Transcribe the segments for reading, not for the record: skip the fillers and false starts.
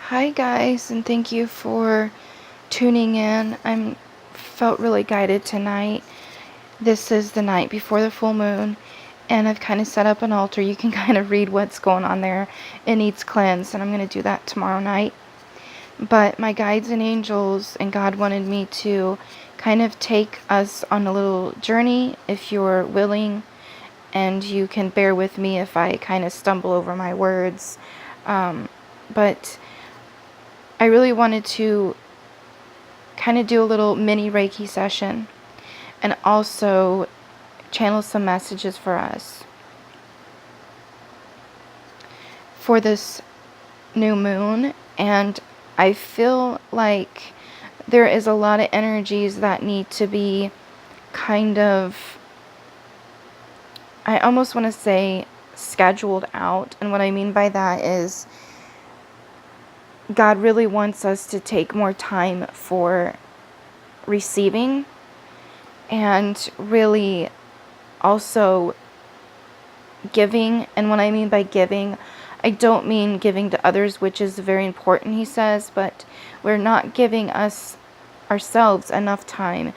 Hi guys, and thank you for tuning in. I'm felt really guided tonight. This is the night before the full moon, and I've kind of set up an altar. You can kind of read what's going on there. It needs cleanse, and I'm going to do that tomorrow night. But my guides and angels and God wanted me to kind of take us on a little journey if you're willing, and you can bear with me if I kind of stumble over my words. But I really wanted to kind of do a little mini Reiki session and also channel some messages for us for this new moon. And I feel like there is a lot of energies that need to be kind of, I almost want to say, scheduled out. And what I mean by that is God really wants us to take more time for receiving and really also giving. And what I mean by giving, I don't mean giving to others, which is very important, he says, but we're not giving ourselves enough time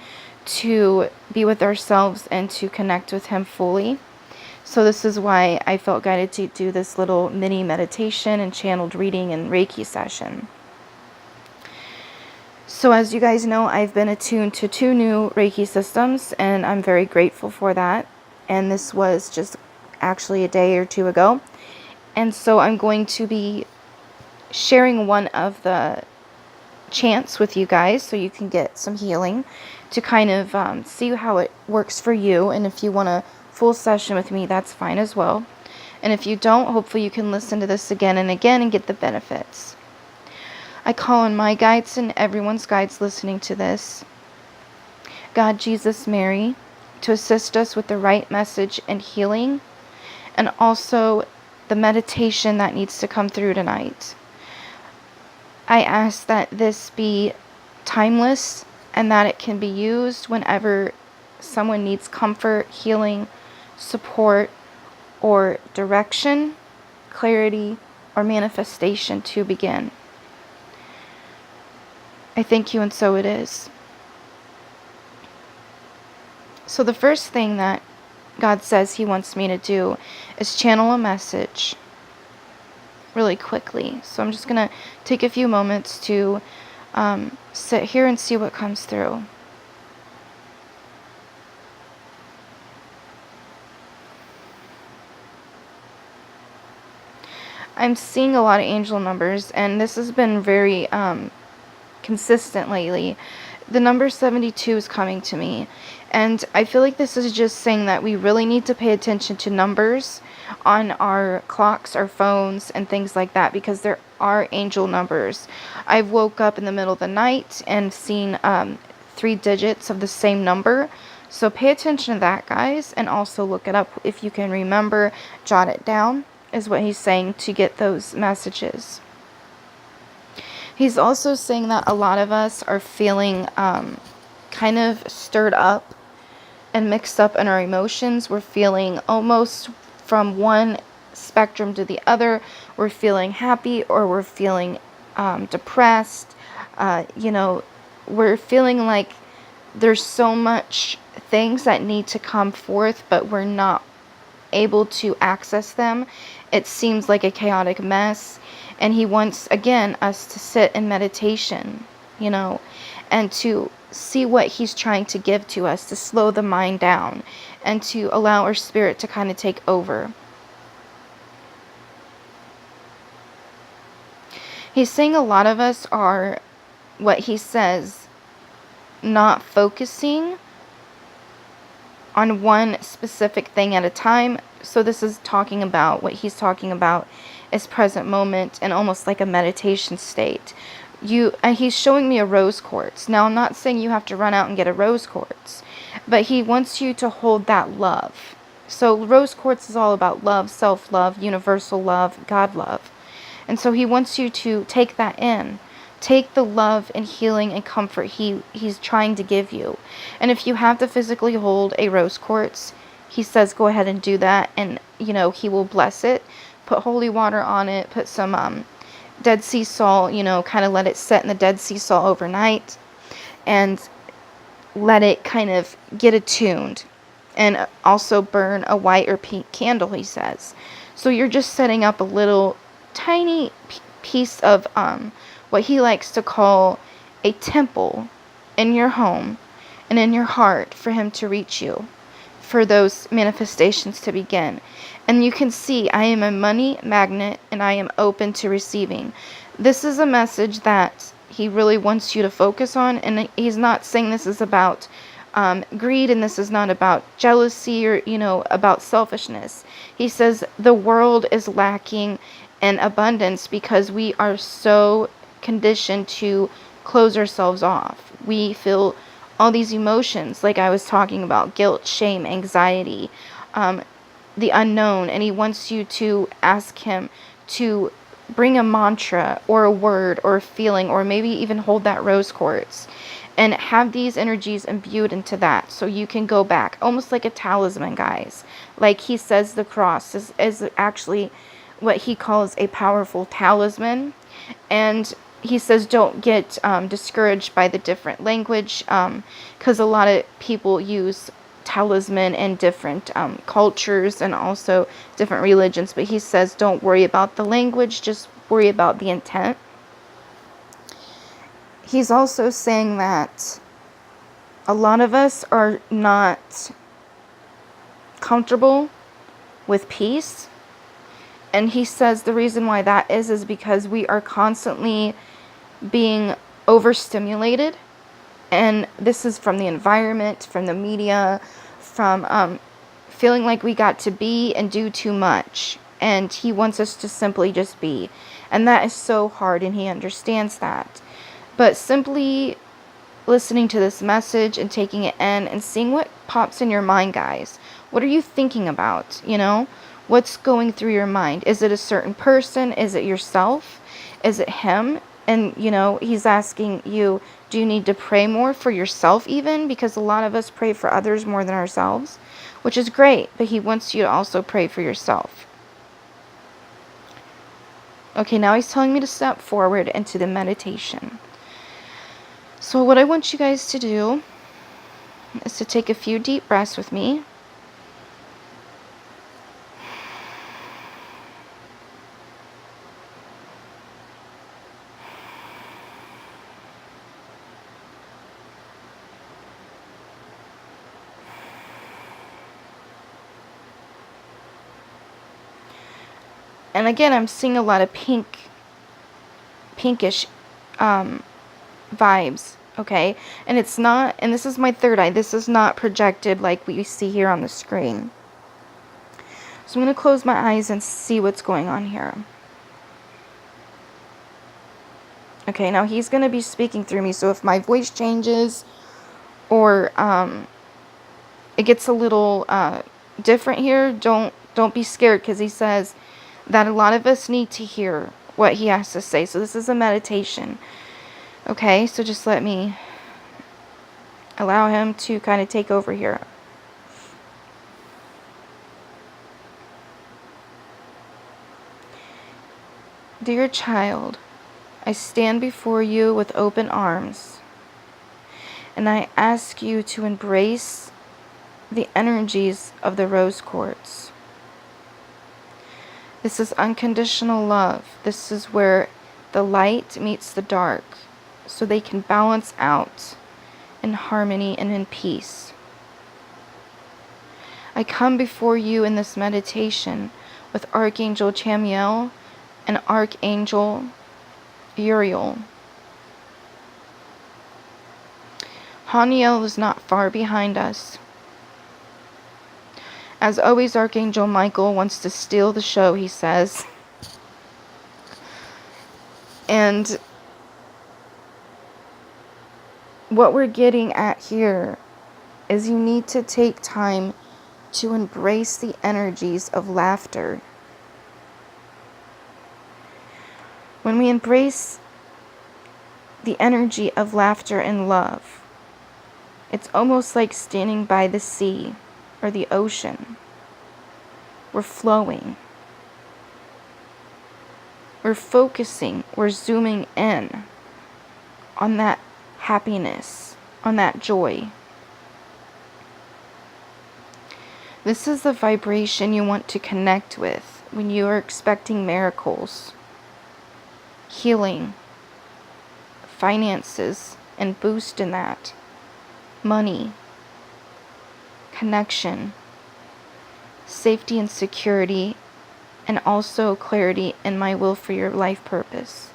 to be with ourselves and to connect with him fully. So this is why I felt guided to do this little mini meditation and channeled reading and Reiki session. So as you guys know, I've been attuned to 2 new Reiki systems, and I'm very grateful for that. And this was just actually a day or 2 ago. And so I'm going to be sharing one of the chants with you guys so you can get some healing to kind of see how it works for you. And if you want a full session with me, that's fine as well. And if you don't, hopefully you can listen to this again and again and get the benefits. I call on my guides and everyone's guides listening to this, God, Jesus, Mary, to assist us with the right message and healing, and also the meditation that needs to come through tonight. I ask that this be timeless and that it can be used whenever someone needs comfort, healing, support, or direction, clarity, or manifestation to begin. I thank you, and so it is. So the first thing that God says he wants me to do is channel a message really quickly. So I'm just going to take a few moments to sit here and see what comes through. I'm seeing a lot of angel numbers, and this has been very consistent lately. The number 72 is coming to me, and I feel like this is just saying that we really need to pay attention to numbers on our clocks, our phones, and things like that, because there are angel numbers. I've woke up in the middle of the night and seen 3 digits of the same number. So pay attention to that, guys, and also look it up if you can remember. Jot it down is what he's saying to get those messages. He's also saying that a lot of us are feeling kind of stirred up and mixed up in our emotions. We're feeling almost from one spectrum to the other. We're feeling happy or we're feeling depressed. We're feeling like there's so much things that need to come forth, but we're not able to access them. It seems like a chaotic mess. And he wants, again, us to sit in meditation, and to see what he's trying to give to us, to slow the mind down, and to allow our spirit to kind of take over. He's saying a lot of us are, what he says, not focusing on one specific thing at a time. So this is talking about, what he's talking about is present moment and almost like a meditation state. And he's showing me a rose quartz. Now, I'm not saying you have to run out and get a rose quartz, but he wants you to hold that love. So rose quartz is all about love, self-love, universal love, God love. And so he wants you to take that in. Take the love and healing and comfort he's trying to give you. And if you have to physically hold a rose quartz, he says go ahead and do that, and he will bless it. Put holy water on it, put some Dead Sea salt, kind of let it set in the Dead Sea salt overnight and let it kind of get attuned, and also burn a white or pink candle, he says. So you're just setting up a little tiny piece of what he likes to call a temple in your home and in your heart for him to reach you, for those manifestations to begin. And you can see I am a money magnet and I am open to receiving. This is a message that he really wants you to focus on, and he's not saying this is about greed, and this is not about jealousy or about selfishness. He says the world is lacking in abundance because we are so conditioned to close ourselves off. We feel all these emotions, like I was talking about: guilt, shame, anxiety, the unknown. And he wants you to ask him to bring a mantra or a word or a feeling, or maybe even hold that rose quartz and have these energies imbued into that, so you can go back, almost like a talisman, guys. Like he says, the cross is actually what he calls a powerful talisman. And he says don't get discouraged by the different language, because a lot of people use talisman in different cultures and also different religions. But he says don't worry about the language, just worry about the intent. He's also saying that a lot of us are not comfortable with peace. And he says the reason why that is because we are constantly being overstimulated. And this is from the environment, from the media, from feeling like we got to be and do too much. And he wants us to simply just be. And that is so hard, and he understands that. But simply listening to this message and taking it in and seeing what pops in your mind, guys. What are you thinking about? What's going through your mind? Is it a certain person? Is it yourself? Is it him? And, he's asking you, do you need to pray more for yourself even? Because a lot of us pray for others more than ourselves, which is great, but he wants you to also pray for yourself. Okay, now he's telling me to step forward into the meditation. So what I want you guys to do is to take a few deep breaths with me. And again, I'm seeing a lot of pinkish vibes, okay? And it's not, and this is my third eye, this is not projected like we see here on the screen. So I'm going to close my eyes and see what's going on here. Okay, now he's going to be speaking through me, so if my voice changes or it gets a little different here, don't be scared, because he says that a lot of us need to hear what he has to say. So this is a meditation. Okay, so just let me allow him to kind of take over here. Dear child, I stand before you with open arms, and I ask you to embrace the energies of the rose quartz. This is unconditional love. This is where the light meets the dark, so they can balance out in harmony and in peace. I come before you in this meditation with Archangel Chamuel and Archangel Uriel. Haniel is not far behind us. As always, Archangel Michael wants to steal the show, he says. And what we're getting at here is you need to take time to embrace the energies of laughter. When we embrace the energy of laughter and love, it's almost like standing by the sea or the ocean. We're flowing. We're focusing, we're zooming in on that happiness, on that joy. This is the vibration you want to connect with when you are expecting miracles, healing, finances, and boost in that, money, connection, safety and security, and also clarity in my will for your life purpose.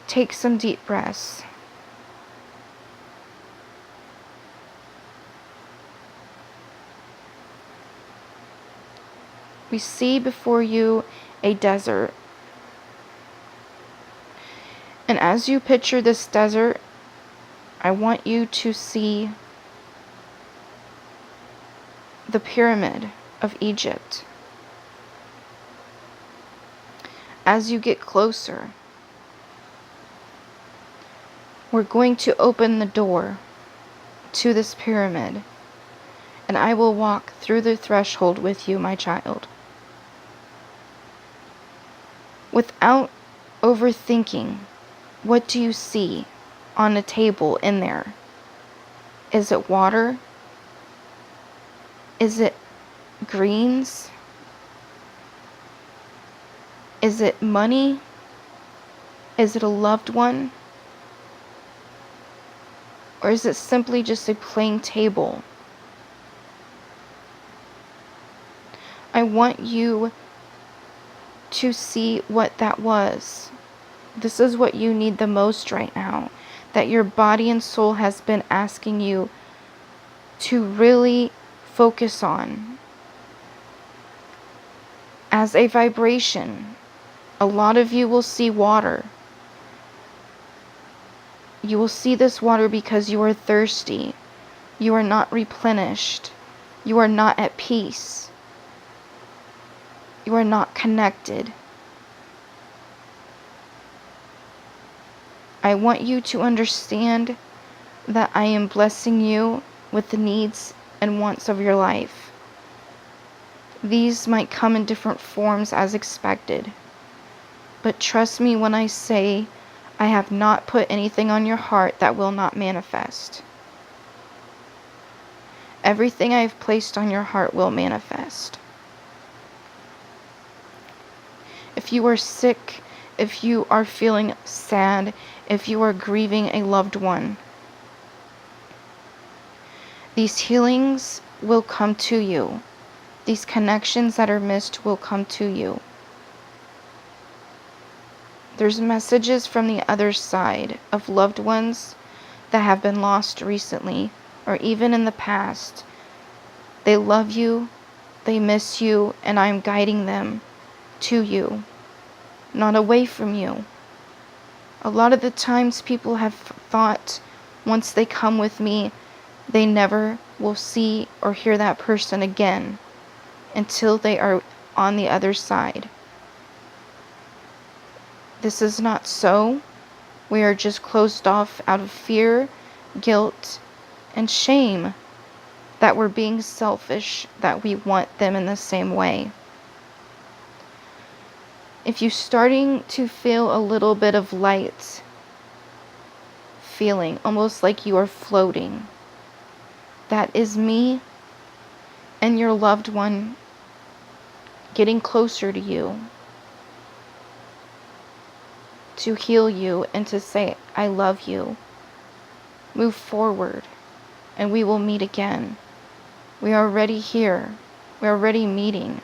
Take some deep breaths. We see before you a desert. And as you picture this desert, I want you to see the pyramid of Egypt. As you get closer, we're going to open the door to this pyramid, and I will walk through the threshold with you, my child. Without overthinking, what do you see on the table in there? Is it water? Is it greens? Is it money? Is it a loved one? Or is it simply just a plain table? I want you to see what that was. This is what you need the most right now, that your body and soul has been asking you to really focus on. As a vibration, a lot of you will see water. You will see this water because you are thirsty. You are not replenished. You are not at peace. You are not connected. I want you to understand that I am blessing you with the needs and wants of your life. These might come in different forms as expected. But trust me when I say I have not put anything on your heart that will not manifest. Everything I have placed on your heart will manifest. If you are sick, if you are feeling sad, if you are grieving a loved one, these healings will come to you. These connections that are missed will come to you. There's messages from the other side of loved ones that have been lost recently or even in the past. They love you, they miss you, and I'm guiding them to you, not away from you. A lot of the times people have thought once they come with me, they never will see or hear that person again until they are on the other side. This is not so. We are just closed off out of fear, guilt, and shame that we're being selfish, that we want them in the same way. If you're starting to feel a little bit of light, feeling almost like you are floating, that is me and your loved one getting closer to you, to heal you and to say, I love you. Move forward and we will meet again. We are already here. We are already meeting.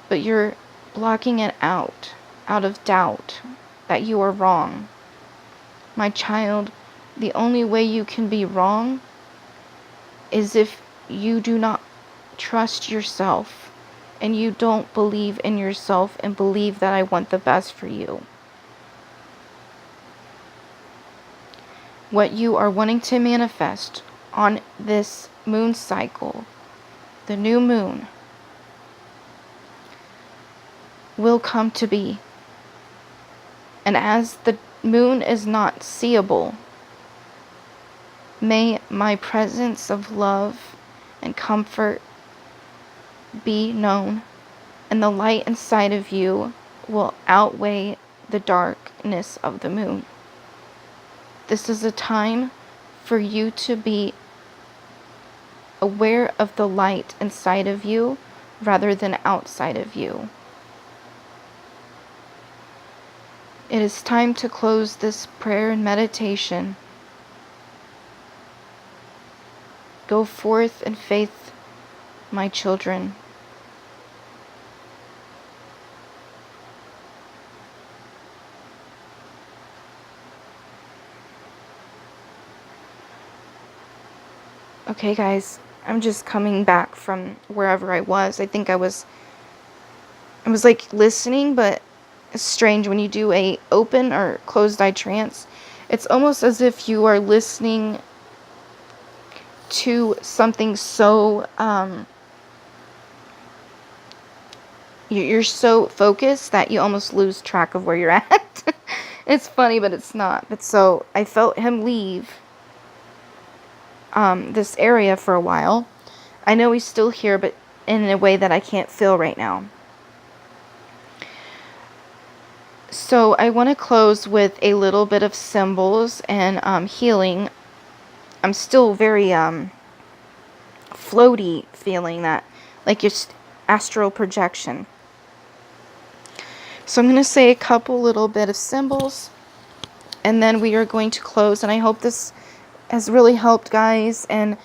But you're blocking it out of doubt that you are wrong. My child, the only way you can be wrong is if you do not trust yourself and you don't believe in yourself and believe that I want the best for you. What you are wanting to manifest on this moon cycle, the new moon, will come to be. And as the moon is not seeable, may my presence of love and comfort be known, and the light inside of you will outweigh the darkness of the moon. This is a time for you to be aware of the light inside of you rather than outside of you. It is time to close this prayer and meditation. Go forth in faith, my children. Okay, guys, I'm just coming back from wherever I was. I think I was like listening, but it's strange when you do a open or closed eye trance. It's almost as if you are listening to something so you're so focused that you almost lose track of where you're at. It's funny, but it's not. But so I felt him leave this area for a while. I know he's still here, but in a way that I can't feel right now. So I want to close with a little bit of symbols and healing. I'm still very floaty feeling that, like just astral projection. So I'm going to say a couple little bit of symbols, and then we are going to close. And I hope this has really helped, guys. And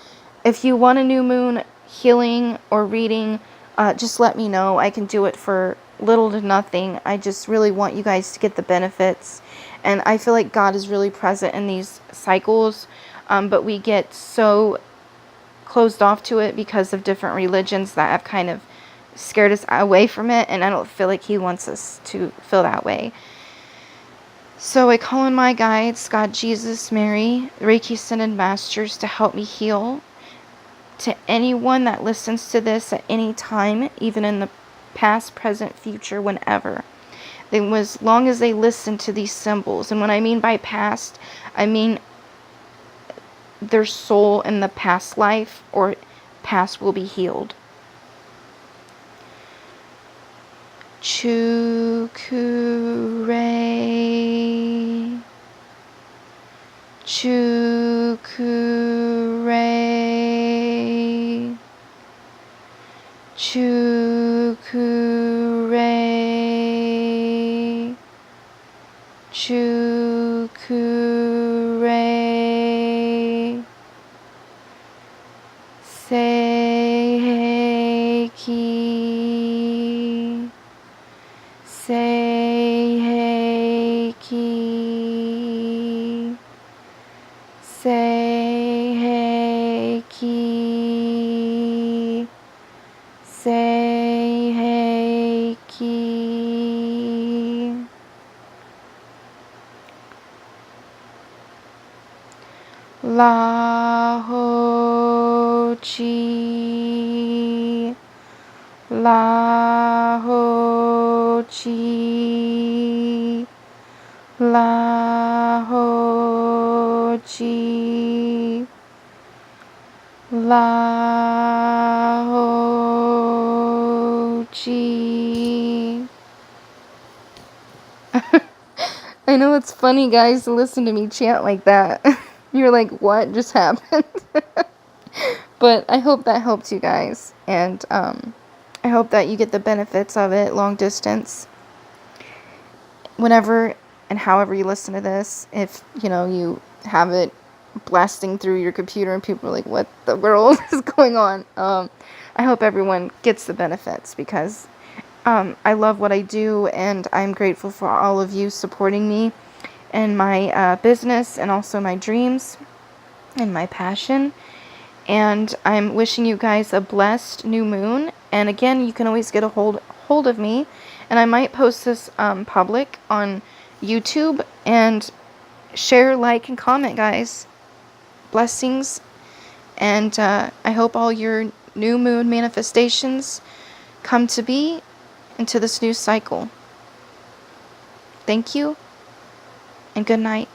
if you want a new moon healing or reading, just let me know. I can do it for little to nothing. I just really want you guys to get the benefits. And I feel like God is really present in these cycles, but we get so closed off to it because of different religions that have kind of scared us away from it, and I don't feel like he wants us to feel that way. So I call on my guides, God, Jesus, Mary, Reiki Ascended Masters, to help me heal. To anyone that listens to this at any time, even in the past, present, future, whenever, then as long as they listen to these symbols, and when I mean by past, I mean their soul in the past life or past will be healed. Chukure, Chukure, Chukure, Chukure, Seiki, Seiki, Seiki, Seiki. Lahochi, Lahochi, Lahochi, Lahochi. I know it's funny, guys, to listen to me chant like that. You're like, what just happened? But I hope that helped you guys, and I hope that you get the benefits of it long distance. Whenever and however you listen to this, if you have it blasting through your computer and people are like, what the world is going on? I hope everyone gets the benefits, because I love what I do, and I'm grateful for all of you supporting me in my business and also my dreams and my passion. And I'm wishing you guys a blessed new moon. And again, you can always get a hold of me, and I might post this public on YouTube. And share, like, and comment, guys. Blessings, and I hope all your new moon manifestations come to be into this new cycle. Thank you, and good night.